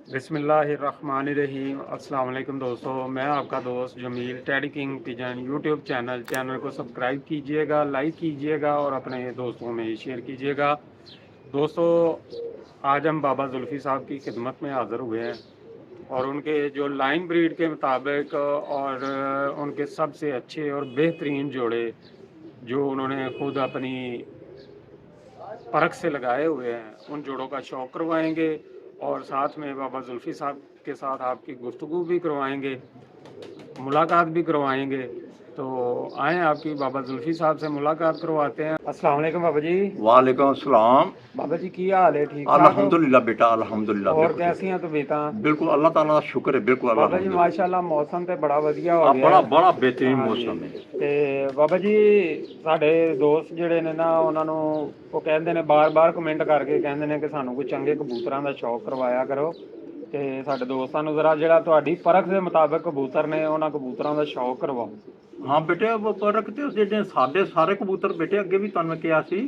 बिस्मिल्लाहिर्रहमानिर्रहीम। अस्सलाम वालेकुम दोस्तों, मैं आपका दोस्त Jameel teddy king pigeon YouTube channel को सब्सक्राइब कीजिएगा, लाइक कीजिएगा और अपने दोस्तों में शेयर कीजिएगा। दोस्तों, आज हम बाबा जुल्फ़ी साहब की खिदमत में हाज़िर हुए हैं और उनके जो लाइन ब्रीड के मुताबिक और उनके सबसे अच्छे और बेहतरीन जोड़े जो उन्होंने खुद अपनी परख से लगाए हुए हैं, उन जोड़ों का शौक़ करवाएंगे और साथ में बाबा जुल्फ़ी साहब के साथ आपकी गुफ्तगू भी करवाएंगे, मुलाकात भी करवाएंगे। तो आएँ आपकी बाबा जुल्फ़ी साहब से मुलाकात करवाते हैं। अस्सलाम वालेकुम बाबा जी। वालेकुम अस्सलाम। बाबा जी की हाल है, ठीक ठाक हो? अल्हम्दुलिल्लाह बेटा, अल्हम्दुलिल्लाह। और बिल्कुल कैसी हैं तबीयतां? बिल्कुल अल्लाह ताला का शुक्र है। बिल्कुल बाबा जी अल्हम्दुलिल्लाह। माशाअल्लाह मौसम तो बड़ा वधिया हो गया बड़ा है। बड़ा बेहतरीन हाँ जी। मौसम है। ਤੇ ਬਾਬਾ ਜੀ ਸਾਡੇ ਦੋਸਤ ਜਿਹੜੇ ਨੇ ਨਾ ਉਹਨਾਂ ਨੂੰ ਉਹ ਕਹਿੰਦੇ ਨੇ ਬਾਰ-ਬਾਰ ਕਮੈਂਟ ਕਰਕੇ ਕਹਿੰਦੇ ਨੇ ਕਿ ਸਾਨੂੰ ਕੋਈ ਚੰਗੇ ਕਬੂਤਰਾਂ ਦਾ ਸ਼ੌਕ ਕਰਵਾਇਆ ਕਰੋ ਤੇ ਸਾਡੇ ਦੋਸਤਾਂ ਨੂੰ ਜ਼ਰਾ ਜਿਹੜਾ ਤੁਹਾਡੀ ਪਰਖ ਦੇ ਮੁਤਾਬਕ ਕਬੂਤਰ ਨੇ ਉਹਨਾਂ ਕਬੂਤਰਾਂ ਦਾ ਸ਼ੌਕ ਕਰਵਾਓ। ਹਾਂ ਬੇਟੇ, ਉਹ ਪਰਖ ਤੇ ਜਿਹੜੇ ਸਾਡੇ ਸਾਰੇ ਕਬੂਤਰ ਬੇਟੇ, ਅੱਗੇ ਵੀ ਤੁਹਾਨੂੰ ਕਿਹਾ ਸੀ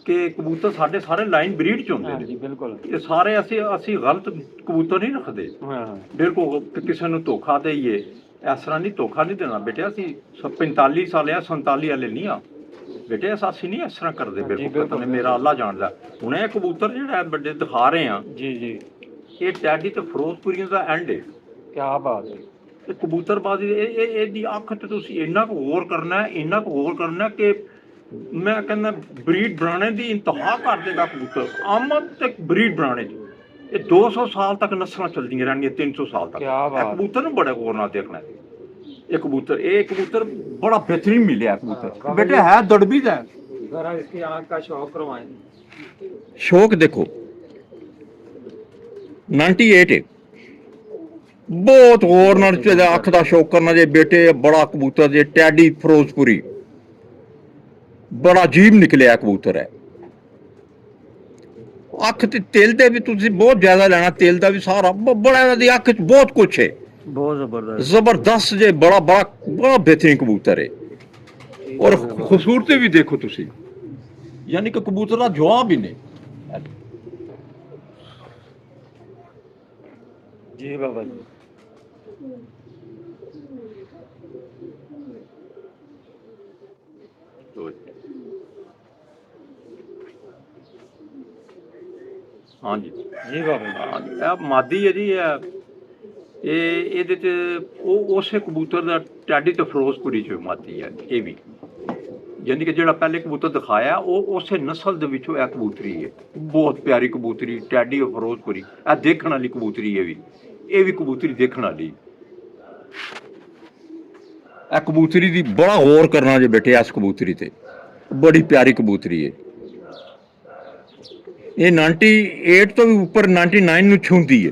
ਕਿ ਕਬੂਤਰ ਸਾਡੇ ਸਾਰੇ ਲਾਈਨ ਬਰੀਡ ਚ ਹੁੰਦੇ हाँ ਨੇ। जी बिल्कुल। ਇਹ ਸਾਰੇ ਅਸੀਂ ਗਲਤ ਕਬੂਤਰ ਨਹੀਂ ਰੱਖਦੇ। हाँ ਬਿਲਕੁਲ ਕਿ ਕਿਸੇ ਨੂੰ ਧੋਖਾ ਦੇਈਏ, ਇਸ ਤਰ੍ਹਾਂ ਨਹੀਂ ਧੋਖਾ ਨਹੀਂ ਦੇਣਾ ਬੇਟੇ। ਅਸੀਂ 45 ਸਾਲ ਆ, 47 ਵਾਲੇ ਨਹੀਂ ਆ ਬੇਟੇ। ਅਸੀਂ ਨਹੀਂ ਇਸ ਤਰ੍ਹਾਂ ਕਰਦੇ। ਬਿਲਕੁਲ ਪਤਾ ਨਹੀਂ, ਮੇਰਾ ਅੱਲਾ ਜਾਣਦਾ। ਹੁਣ ਇਹ ਕਬੂਤਰ ਜਿਹੜਾ ਵੱਡੇ ਦਿਖਾ ਰਹੇ ਆ, जी जी ਇਹ ਟੈਡੀ ਤੇ ਫਿਰੋਜ਼ਪੁਰੀਆਂ ਦਾ ਐਂਡ ਹੈ। क्या बात है। ਇਹ ਕਬੂਤਰਬਾਜ਼ੀ ਇਹਦੀ ਅੱਖ ਤੇ ਤੁਸੀਂ ਇੰਨਾ ਕੁ ਗੌਰ ਕਰਨਾ, ਇੰਨਾ ਕੁ ਗੌਰ ਕਰਨਾ ਕਿ ਮੈਂ ਕਹਿੰਦਾ ਬਰੀਡ ਬਣਾਉਣੇ ਦੀ ਇੰਤਹਾ ਕਰ ਦੇਗਾ ਕਬੂਤਰ। ਆਮਦ ਤੇ ਬਰੀਡ ਬਣਾਉਣੇ ਦੀ ਇਹ 200 ਸਾਲ ਤੱਕ ਨਸਲਾਂ ਚੱਲਦੀਆਂ ਰਹਿਣਗੀਆਂ, 300 ਸਾਲ ਤੱਕ। ਕਿਆ ਬਾਤ। ਇਹ ਕਬੂਤਰ ਨੂੰ ਬੜੇ ਗੌਰ ਨਾਲ ਦੇਖਣਾ। ਇਹ ਕਬੂਤਰ ਬੜਾ ਬਿਹਤਰੀਨ ਮਿਲਿਆ ਕਬੂਤਰ ਬੇਟੇ। ਹੈ ਦੜਬੀ ਦਾ। जरा इसकी आँख का शौक करवाएं। ਸ਼ੌਕ ਦੇਖੋ 98 ਹੈ। ਬਹੁਤ ਗੌਰ ਨਾਲ ਅੱਖ ਦਾ ਸ਼ੌਕ ਕਰਨਾ ਜੇ ਬੇਟੇ। ਬੜਾ ਕਬੂਤਰ ਜੇ ਟੈਡੀ ਫਿਰੋਜ਼ਪੁਰੀ, ਬੜਾ ਅਜੀਬ ਨਿਕਲਿਆ ਕਬੂਤਰ ਹੈ। ਅੱਖ ਤੇ ਤਿਲ ਦੇ ਵੀ ਤੁਸੀਂ ਬਹੁਤ ਜ਼ਿਆਦਾ ਲੈਣਾ, ਤਿਲ ਦਾ ਵੀ ਸਾਰਾ ਬੜਾ। ਇਹਨਾਂ ਦੀ ਅੱਖ 'ਚ ਬਹੁਤ ਕੁਛ ਹੈ, बहुत ज़बरदस्त। ਜ਼ਬਰਦਸਤ ਜੇ। ਬੜਾ ਬੜਾ ਬੜਾ ਬਿਹਤਰੀਨ ਕਬੂਤਰ ਹੈ। ਔਰ ਖੂਬਸੂਰਤੀ ਵੀ ਦੇਖੋ ਤੁਸੀਂ, ਯਾਨੀ ਕਿ ਕਬੂਤਰ ਦਾ ਜਵਾਬ ਹੀ ਨਹੀਂ। जी बाबा जी। हाँ जी जी बाबा जी। हाँ जी। ਇਹ ਮਾਦੀ ਹੈ ਜੀ। ਇਹਦੇ ਤੇ ਉਹ ਉਸੇ ਕਬੂਤਰ ਦਾ ਟੈਡੀ ਤੇ ਫਿਰੋਜ਼ਪੁਰੀ ਚ ਮਾਦੀ ਹੈ ਇਹ ਵੀ। ਯਾਨੀ ਕਿ ਜਿਹੜਾ ਪਹਿਲੇ ਕਬੂਤਰ ਦਿਖਾਇਆ ਉਹ ਉਸੇ ਨਸਲ ਦੇ ਵਿੱਚੋਂ ਇਹ ਕਬੂਤਰੀ ਹੈ। ਬਹੁਤ ਪਿਆਰੀ ਕਬੂਤਰੀ ਟੈਡੀ ਔਰ ਫਿਰੋਜ਼ਪੁਰੀ। ਇਹ ਦੇਖਣ ਵਾਲੀ ਕਬੂਤਰੀ ਹੈ ਵੀ। ਇਹ ਵੀ ਕਬੂਤਰੀ ਦੇਖਣ ਵਾਲੀ। ਇਹ ਕਬੂਤਰੀ ਦੀ ਬੜਾ ਗੌਰ ਕਰਨਾ ਜੇ ਬੇਟੇ। ਇਸ ਕਬੂਤਰੀ ਤੇ ਬੜੀ ਪਿਆਰੀ ਕਬੂਤਰੀ ਹੈ। ਇਹ 98 ਤੋਂ ਵੀ ਉੱਪਰ 99 ਨੂੰ ਛੂੰਹਦੀ ਹੈ।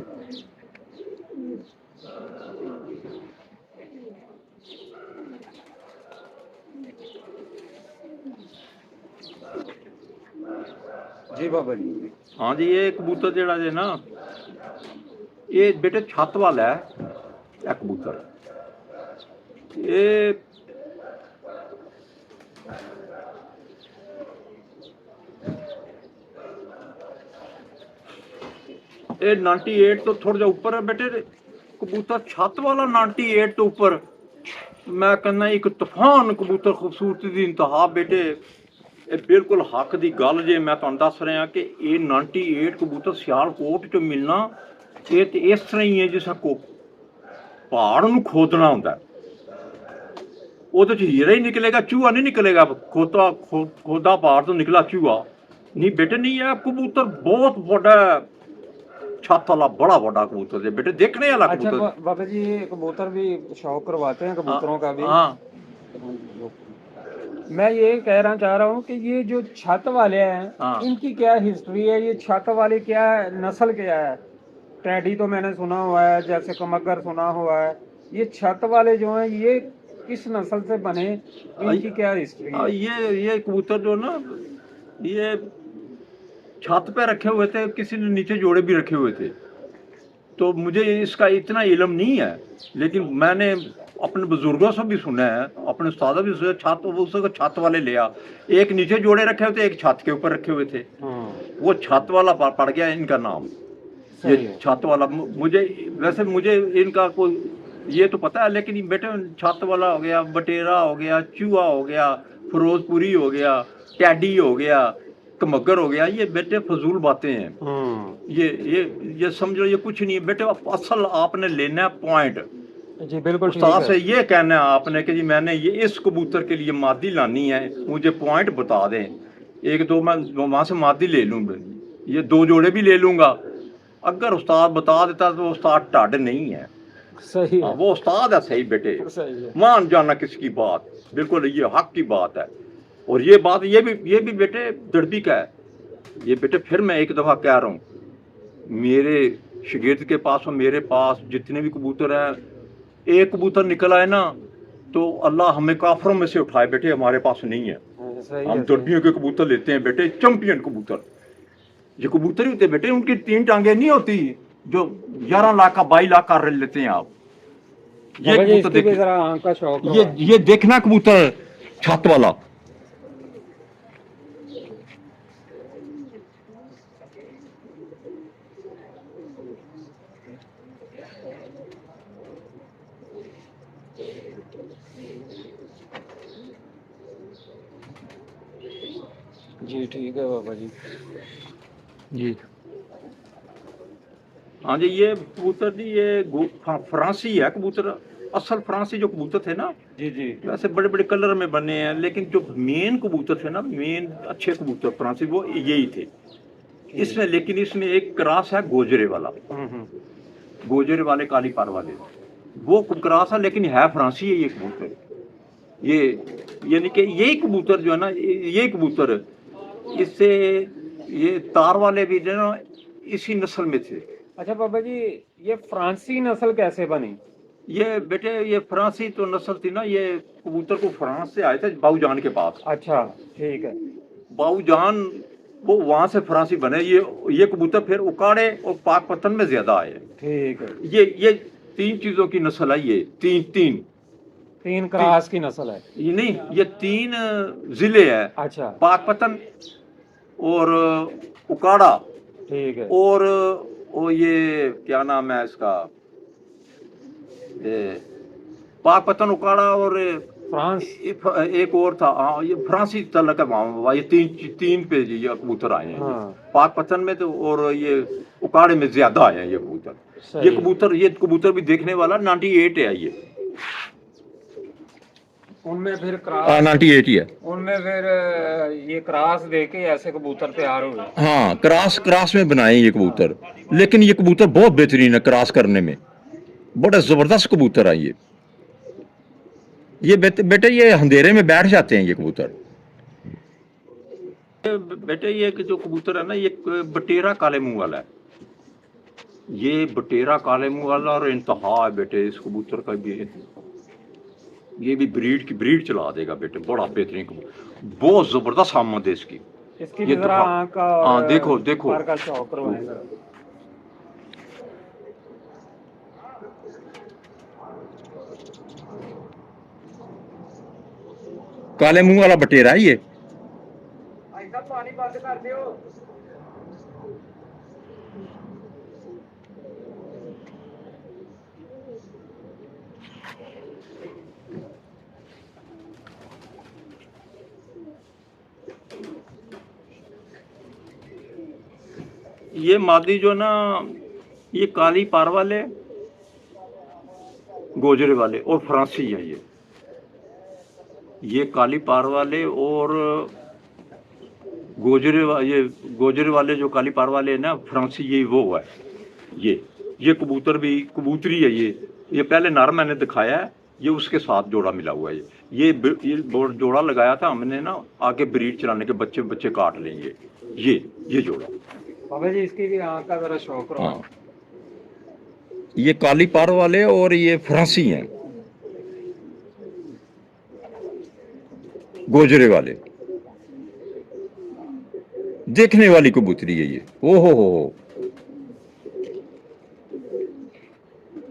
जी बाबा जी। हाँ जी। ये कबूतर ਜਿਹੜਾ ਜੇ ਨਾ, ਇਹ ਬੇਟੇ ਛੱਤ ਵਾਲਾ ਹੈ। ਇਹ ਕਬੂਤਰ ਇਹ ਇਹ 98 ਤੋਂ ਥੋੜਾ ਜਿਹਾ ਉੱਪਰ ਹੈ ਬੇਟੇ। ਕਬੂਤਰ ਛੱਤ ਵਾਲਾ 98 ਤੋਂ ਉੱਪਰ। ਮੈਂ ਕਹਿੰਦਾ ਇੱਕ ਤੂਫਾਨ ਕਬੂਤਰ, ਖੂਬਸੂਰਤੀ ਦੀ ਇੰਤਹਾ ਬੇਟੇ। ਇਹ ਬਿਲਕੁਲ ਹੱਕ ਦੀ ਗੱਲ ਜੇ ਮੈਂ ਤੁਹਾਨੂੰ ਦੱਸ ਰਿਹਾ ਕਿ ਇਹ 98 ਕਬੂਤਰ ਸਿਆਲਕੋਟ 'ਚ ਮਿਲਣਾ। ਇਹ ਤੇ ਇਸ ਤਰ੍ਹਾਂ ਹੀ ਹੈ ਜਿਸ ਕੋ ਪਹਾੜ ਨੂੰ ਖੋਦਣਾ ਹੁੰਦਾ। ਉਹਦੇ 'ਚ ਹੀਰਾ ਹੀ ਨਿਕਲੇਗਾ, ਚੂਹਾ ਨਹੀਂ ਨਿਕਲੇਗਾ। ਖੋਦਾ ਪਹਾੜ ਤੋਂ ਨਿਕਲਾ ਚੂਹਾ ਨਹੀਂ ਬੇਟੇ। ਨਹੀਂ, ਇਹ ਕਬੂਤਰ ਬਹੁਤ ਵੱਡਾ, ਛੱਤ वाला बड़ा बड़ा कबूतर है बेटे। देखने वाला अच्छा कबूतर। बाबा जी कबूतर भी शौक करवाते हैं कबूतरों का भी। हाँ मैं ये कहना चाह रहा हूँ कि ये जो छत वाले हैं हाँ। इनकी क्या हिस्ट्री है? ये छत वाले क्या नस्ल क्या है? टैडी तो मैंने सुना हुआ है, जैसे कमगर सुना हुआ है। ये छत वाले जो हैं ये किस नस्ल से बने? इनकी क्या हिस्ट्री है? ये कबूतर जो ना, ये छत पे रखे हुए थे, किसी ने नीचे जोड़े भी रखे हुए थे। तो मुझे इसका इतना इल्म नहीं है, लेकिन मैंने अपने बुजुर्गों से भी सुना है, अपने उस्ताद भी सुना। छत उसको छत वाले लिया, एक नीचे जोड़े रखे हुए थे, एक छत के ऊपर रखे हुए थे। वो छत वाला पड़ गया इनका नाम। ये छत वाला मुझे वैसे मुझे इनका कोई ये तो पता है, लेकिन ये बेटे छत वाला हो गया, बटेरा हो गया, चूहा हो गया, फिरोजपुरी हो गया, टैडी हो गया, कमगर हो गया, ये बेटे फजूल बातें हैं। ये समझो ये कुछ नहीं है बेटे। असल आपने लेना है पॉइंट। जी बिल्कुल ठीक उस्ताद है। से ये कहना है आपने कि जी मैंने ये इस कबूतर के लिए मादी लानी है, मुझे पॉइंट बता दें, एक दो मैं वहाँ से मादी ले लूँगा, ये 2 जोड़े भी ले लूँगा। अगर उस्ताद बता देता तो उस्ताद टाड नहीं है। सही है। वो उस्ताद है सही बेटे, सही है। मान जाना किसकी बात, बिल्कुल ये हक की बात है। और ये बात ये भी बेटे दर्दी का है। ये बेटे फिर मैं एक दफ़ा कह रहा हूँ, मेरे शागिर्द के पास और मेरे पास जितने भी कबूतर हैं, एक कबूतर निकल आए ना तो अल्लाह हमें काफरों में से उठाए बेटे, हमारे पास नहीं है। हम दर्दियों के कबूतर लेते हैं बेटे, चैंपियन कबूतर। ये कबूतर ही होते हैं बेटे, उनकी 3 टांगे नहीं होती जो 11 लाख का 22 लाख का लेते हैं आप। ये कबूतर देखिए, ये देखना कबूतर छत वाला। जी ठीक है बाबा जी। जी हाँ जी, ये कबूतर जी ये फ्रांसी है कबूतर, असल फ्रांसी जो कबूतर थे ना जी जी, वैसे बड़े बड़े कलर में बने हैं, लेकिन जो मेन कबूतर थे ना, मेन अच्छे कबूतर फ्रांसी वो यही थे। इसमें लेकिन इसमें एक क्रॉस है गोजरे वाला, गोजरे वाले काली पार वाले, वो क्रॉस है, लेकिन है फ्रांसी है ये कबूतर। ये यानी कि यही कबूतर जो है ना, ये कबूतर इससे ये तार वाले भी जो है ना इसी नस्ल में थे। अच्छा बाबा जी, ये फ्रांसी नस्ल कैसे बनी? ये बेटे ये फ्रांसी तो नस्ल थी ना, ये कबूतर को फ्रांस से आए थे बाऊजान के पास। अच्छा ठीक है। बाऊजान वो वहां से फ्रांसी बने। ये कबूतर फिर उकाड़े और पाक पतन में ज्यादा आए। ठीक है। ये 3 चीजों की नस्ल है, ये तीन क्रॉस की नस्ल है ये नहीं, ये 3 जिले है। अच्छा पाक पतन और उकाड़ा, ठीक है। और ये क्या नाम है इसका, पाक पतन, उकाड़ा और फ्रांस एक और था। हाँ ये फ्रांसी तलक है वहाँ। ये तीन पे ये कबूतर आए हैं। हाँ। पाक पतन में तो और ये उकाड़े में ज्यादा आए हैं ये कबूतर। ये कबूतर भी देखने वाला 98 है ये। उनमें फिर क्रॉस 98 ही है। उनमें फिर ये क्रॉस देके ऐसे कबूतर तैयार हुए। हाँ क्रॉस में बनाए ये कबूतर, लेकिन ये कबूतर बहुत बेहतरीन है क्रॉस करने में, बड़ा जबरदस्त कबूतर है ये बेटे ये अंधेरे में बैठ जाते हैं ये कबूतर। बेटे ये जो कबूतर है ना, ये बटेरा काले मुंह वाला है। ये बटेरा काले मुंह वाला और इंतहा है बेटे इस कबूतर का भी। ये भी ब्रीड चला देगा बेटे, बड़ा बेहतरीन कबूतर, बहुत जबरदस्त आमद है इसकी। ये हाँ देखो काले मुंह वाला बटेरा है ये। पानी बंद कर दियो। ये मादी जो ना, ये काली पार वाले, गोजरे वाले और फ्रांसी है ये काली पार वाले और गोजरे वाले जो काली पार वाले है ना, फ्रांसी ये वो है। ये कबूतर भी कबूतरी है ये पहले नर मैंने दिखाया है, ये उसके साथ जोड़ा मिला हुआ है। ये जोड़ा लगाया था हमने ना, आगे ब्रीड चलाने के बच्चे काट लेंगे ये जोड़ा। बाबा जी इसकी भी आँख का जरा शौक रहा। हाँ ये काली पार वाले और ये फ्रांसी हैं, गोजरे वाले। देखने वाली कबूतरी है ये। हो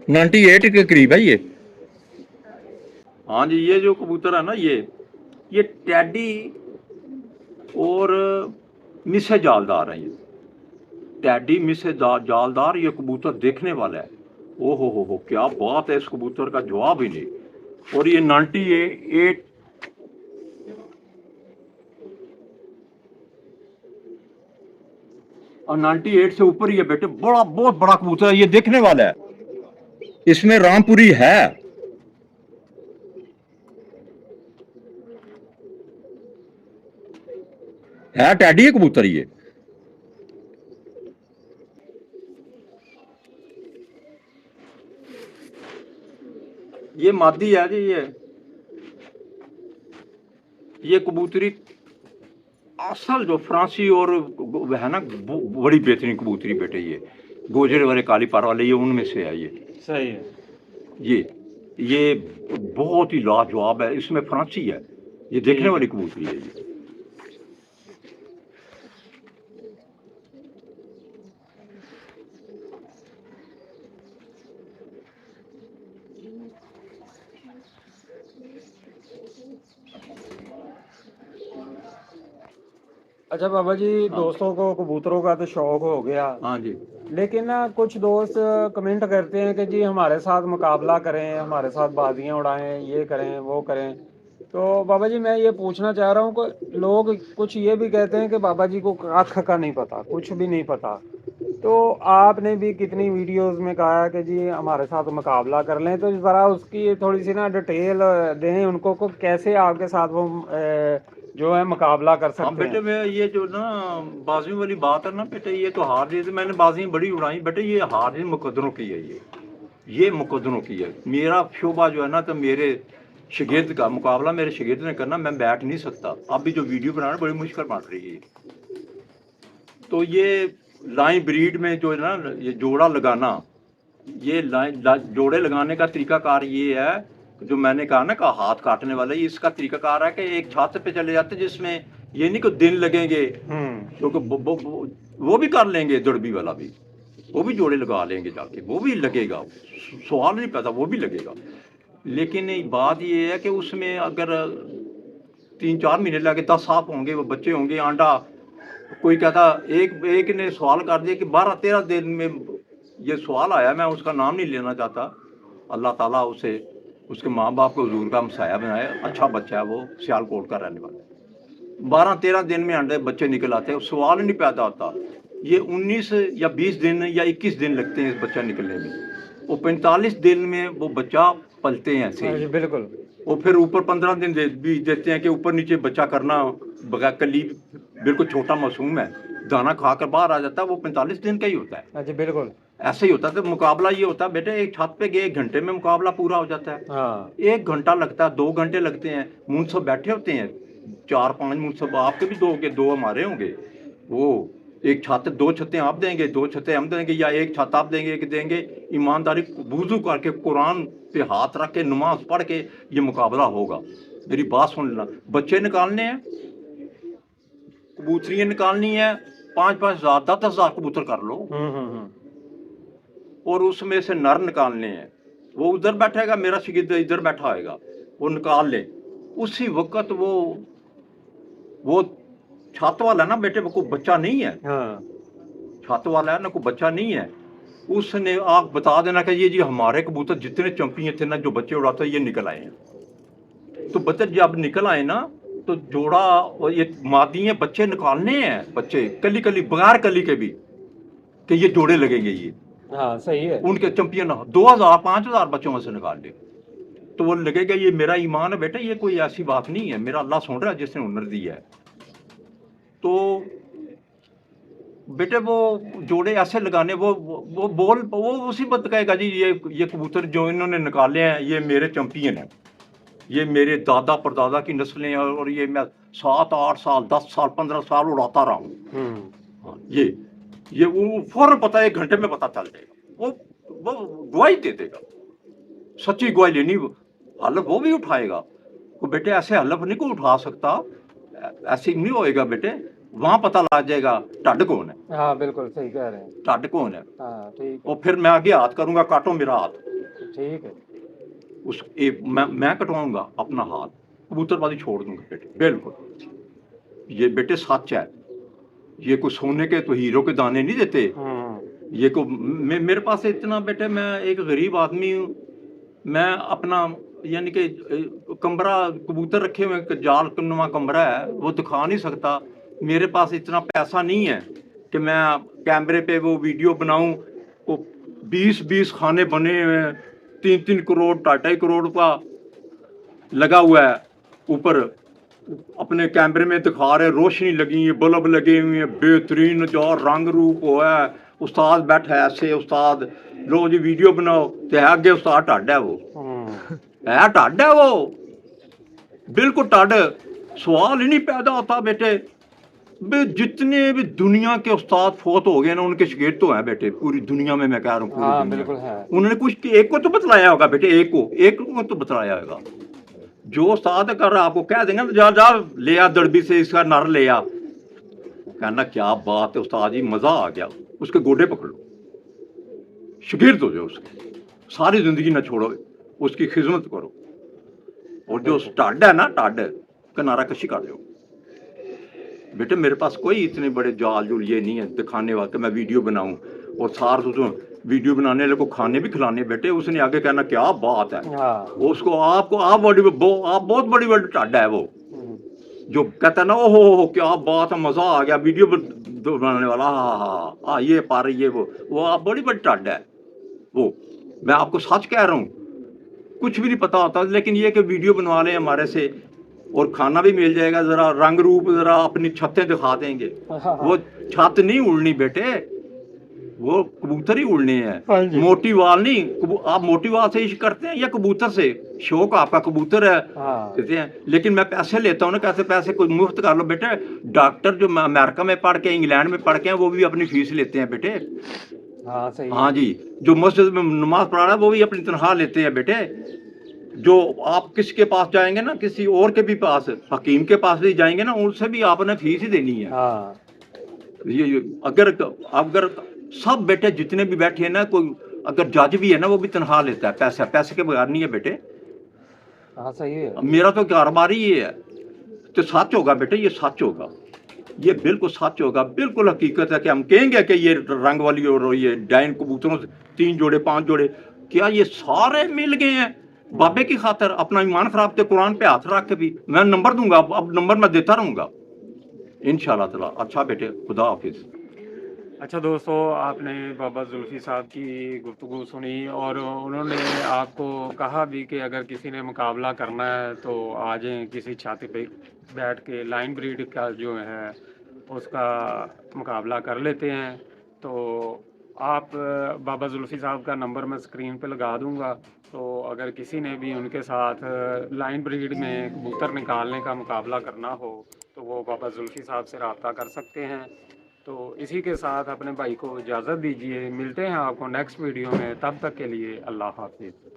98 के करीब है ये। हाँ जी, ये जो कबूतर है ना, ये टैडी और मिसे जालदार है टैडी में से जालदार ये कबूतर देखने वाला है। ओ हो, क्या बात है, इस कबूतर का जवाब ही नहीं। और ये 98 और 98 से ऊपर ही है बेटे, बड़ा बहुत बड़ा कबूतर है, ये देखने वाला है। इसमें रामपुरी है टैडी है कबूतर ये मादी है जी। ये कबूतरी असल जो फ्रांसी और है ना, बड़ी बेहतरीन कबूतरी बेटे, ये गोजरे वाले काली पार वाले, ये उनमें से है। ये सही है। ये बहुत ही लाजवाब है, इसमें फ्रांसी है, ये देखने वाली कबूतरी है ये। अच्छा बाबा जी, दोस्तों को कबूतरों का तो शौक हो गया, हाँ जी। लेकिन ना कुछ दोस्त कमेंट करते हैं कि जी हमारे साथ मुकाबला करें, हमारे साथ बाजियां उड़ाएं, ये करें वो करें। तो बाबा जी मैं ये पूछना चाह रहा हूँ कि लोग कुछ ये भी कहते हैं कि बाबा जी को आँख का नहीं पता, कुछ भी नहीं पता। तो आपने भी कितनी वीडियोस में कहा है कि जी हमारे साथ मुकाबला कर लें, तो ज़रा उसकी थोड़ी सी ना डिटेल दें उनको को कैसे आपके साथ वो जो है मुकाबला कर हाँ सकते बेटे, हैं। मैं ये जो ना बाजियों वाली बात है ना बेटे, ये तो हार जीत, मैंने बाजियां बड़ी उड़ाई बेटे, ये हार जीत मुकद्दरों की है। ये मुकद्दरों की है। मेरा शोभा जो है ना, तो मेरे शागिर्द का मुकाबला मेरे शागिर्द ने करना, मैं बैठ नहीं सकता। अब भी जो वीडियो बनाना बड़ी मुश्किल बन रही है। तो ये लाइन ब्रीड में जो है ना, ये जोड़ा लगाना, ये जोड़े लगाने का तरीकाकार ये है, जो मैंने कहा ना का हाथ काटने वाला, ये इसका तरीकाकार है कि एक छत पे चले जाते, जिसमें ये नहीं कि दिन लगेंगे, क्योंकि वो भी कर लेंगे, दड़बी वाला भी, वो भी जोड़े लगा लेंगे जाके, वो भी लगेगा, सवाल नहीं पैदा, वो भी लगेगा। लेकिन बात ये है कि उसमें अगर 3-4 महीने लगे, 10 साफ होंगे, वो बच्चे होंगे, आंडा कोई कहता, एक ने सवाल कर दिया कि 12-13 दिन में ये सवाल आया, मैं उसका नाम नहीं लेना चाहता, अल्लाह ताला उसे उसके माँ बाप को हुजूर का मसाया बनाए, अच्छा बच्चा है वो, सियालकोट का रहने वाला। 12-13 दिन में अंडे बच्चे निकल आते हैं, सवाल नहीं पैदा होता। ये 19 या 20 दिन या 21 दिन लगते हैं इस बच्चा निकलने में, वो 45 दिन में वो बच्चा पलते हैं ऐसे। बिल्कुल। वो फिर ऊपर 15 दिन भी देते हैं कि ऊपर नीचे बच्चा करना, बगैर कली बिल्कुल छोटा मासूम है, दाना खा कर बाहर आ जाता है, वो 45 दिन का ही होता है। जी बिल्कुल ऐसे ही होता है। तो मुकाबला ये होता है बेटे, एक छत पे गए, 1 घंटे में मुकाबला पूरा हो जाता है। हाँ। 1 घंटा लगता है, 2 घंटे लगते हैं। मुंसब बैठे होते हैं, 4-5 मुंसब, आपके भी 2 होंगे, 2 हमारे होंगे। वो एक छत, 2 छतें आप देंगे, 2 छतें हम देंगे, या एक छत आप देंगे, एक देंगे। ईमानदारी वुज़ू करके कुरान पे हाथ रख के नमाज पढ़ के ये मुकाबला होगा। मेरी बात सुन लेना, बच्चे निकालने हैं, कबूतरियाँ निकालनी है, 5-5 हज़ार 10-10 हज़ार कबूतर कर लो, और उसमें से नर निकालने हैं। वो उधर बैठेगा, मेरा शागिर्द इधर बैठा होगा, वो निकाल ले। उसी वक्त वो छत वाला ना बेटे, वो कोई बच्चा नहीं है, छत वाला है ना, कोई बच्चा नहीं है, उसने आप बता देना कि ये जी हमारे कबूतर जितने चंपियां थे ना, जो बच्चे उड़ाते ये निकल आए हैं। तो बच्चे जब निकल आए ना, तो जोड़ा, और ये मादी है, बच्चे निकालने हैं, बच्चे कली कली बगैर कली के भी, कि ये जोड़े लगेंगे। ये हाँ सही है। उनके चंपियन 2000-5000 बच्चों में से निकाल ले, तो वो लगेगा। ये मेरा ईमान है बेटा, ये कोई ऐसी बात नहीं है, मेरा अल्लाह सुन रहा है जिसने हुनर दिया है। तो बेटे वो जोड़े ऐसे लगाने, वो उसी वक्त कहेगा जी ये कबूतर जो इन्होंने निकाले हैं ये मेरे चैंपियन हैं, ये मेरे दादा परदादा की नस्लें हैं, और ये मैं 7-8 साल 10 साल 15 साल उड़ाता रहा हूँ। ये वो फौरन पता है, 1 घंटे में पता चल जाएगा। वो गवाही दे देगा, सच्ची गवाही लेनी, हलफ वो भी उठाएगा। को बेटे ऐसे हलफ नहीं को उठा सकता, ऐसे नहीं होएगा बेटे, वहां पता लग जाएगा ढड कौन है। हाँ बिल्कुल सही कह रहे हैं। ढड कौन है। हाँ ठीक है। और फिर मैं आगे हाथ करूंगा, काटो मेरा हाथ, ठीक है। मैं कटवाऊंगा अपना हाथ, कबूतरबाजी छोड़ दूंगा बेटे, बिल्कुल। ये बेटे सच है, ये कोई सोने के तो हीरो के दाने नहीं देते। ये को मेरे पास इतना बेटे, मैं एक गरीब आदमी हूँ, मैं अपना यानी कि कमरा कबूतर रखे हुए जाल नुमा कमरा है, वो दिखा नहीं सकता। मेरे पास इतना पैसा नहीं है कि मैं कैमरे पे वो वीडियो बनाऊं। वो 20-20 खाने बने हुए हैं, 3-3 करोड़ 2.5 करोड़ का लगा हुआ है ऊपर, अपने कैमरे में दिखा रहे, रोशनी लगी है, बल्ब लगे हुए हैं, बेहतरीन जो रंग रूप हुआ है। उस्ताद बैठा है ऐसे, उस्ताद लो जी वीडियो बनाओ, तो है अगे उस्ताद टाड है, वो है टाड है, वो बिल्कुल टाड। सवाल ही नहीं पैदा होता बेटे, बे जितने भी दुनिया के उस्ताद फोत हो गए ना, उनके शागिर्द तो हैं बेटे पूरी दुनिया में, मैं कह रहा हूँ पूरी दुनिया बिल्कुल है। उन्होंने कुछ एक को तो बतलाया होगा बेटे, एक को तो बतलाया होगा। जो उस्ताद कर रहा आपको कह देंगे जा जा ले आ दड़बी से इसका नर ले आ, कहना क्या बात है उस्ताद जी, मजा आ गया। उसके गोडे पकड़ो, शागिर्द हो जाओ उसके, सारी जिंदगी ना छोड़ो, उसकी खिदमत करो। और जो टाड है ना, टाड किनारा कशी कर दो बेटे। मेरे पास कोई इतने बड़े जाल जुल ये नहीं है दिखाने वाले, मैं वीडियो बनाऊं और सार वीडियो बनाने वाले को खाने भी खिलाने बेटे। उसने आगे कहना क्या बात है, उसको आप बहुत बड़ी बड़ी टाडा है वो, जो कहता है ना ओहो क्या बात है, मजा आ गया वीडियो बनाने वाला, हाँ ये पा रही है वो आप बड़ी बड़ी टाडा है वो। मैं आपको सच कह रहा हूँ, कुछ भी नहीं पता होता, लेकिन ये कि वीडियो बनवा लें हमारे से और खाना भी मिल जाएगा, जरा रंग रूप जरा अपनी छतें दिखा देंगे। वो छत नहीं उड़नी बेटे, वो कबूतर ही उड़ने हैं, मोटी वाल नहीं। आप मोटी वाल से इश्क करते हैं या कबूतर से? शौक आपका कबूतर है कहते हैं, लेकिन मैं पैसे लेता हूँ ना, कैसे पैसे कोई मुफ्त कर लो बेटे। डॉक्टर जो अमेरिका में पढ़ के इंग्लैंड में पढ़ के हैं वो भी अपनी फीस लेते हैं बेटे। सही। हाँ जी, जो मस्जिद में नमाज पढ़ा रहा है वो भी अपनी तनख्वाह लेते हैं बेटे। जो आप किसके पास जाएंगे ना, किसी और के भी पास, हकीम के पास भी जाएंगे ना, उनसे भी आपने फीस ही देनी है। ये अगर सब बेटे जितने भी बैठे हैं ना, कोई अगर जज भी है ना वो भी तनख्वाह लेता है, पैसे के बगैर नहीं है बेटे। सही है। मेरा तो कारोबार ही ये है, तो सच होगा बेटे, ये सच होगा, ये बिल्कुल सच होगा, बिल्कुल हकीकत है कि हम कहेंगे कि ये रंग वाली और ये डाइन कबूतरों से 3 जोड़े 5 जोड़े, क्या ये सारे मिल गए हैं बाबे की खातर? अपना ईमान खराब थे कुरान पे हाथ रख के भी। मैं नंबर दूंगा, अब नंबर मैं देता रहूंगा इंशाल्लाह ताला। अच्छा बेटे, खुदा हाफिज। अच्छा दोस्तों, आपने बाबा जुल्फी साहब की गुफ्तगू सुनी और उन्होंने आपको कहा भी कि अगर किसी ने मुकाबला करना है तो आ जाएं, किसी छाती पे बैठ के लाइन ब्रीड का जो है उसका मुकाबला कर लेते हैं। तो आप बाबा जुल्फी साहब का नंबर मैं स्क्रीन पे लगा दूंगा, तो अगर किसी ने भी उनके साथ लाइन ब्रीड में कबूतर निकालने का मुकाबला करना हो तो वो बाबा जुल्फी साहब से रब्ता कर सकते हैं। तो इसी के साथ अपने भाई को इजाज़त दीजिए, मिलते हैं आपको नेक्स्ट वीडियो में, तब तक के लिए अल्लाह हाफिज़।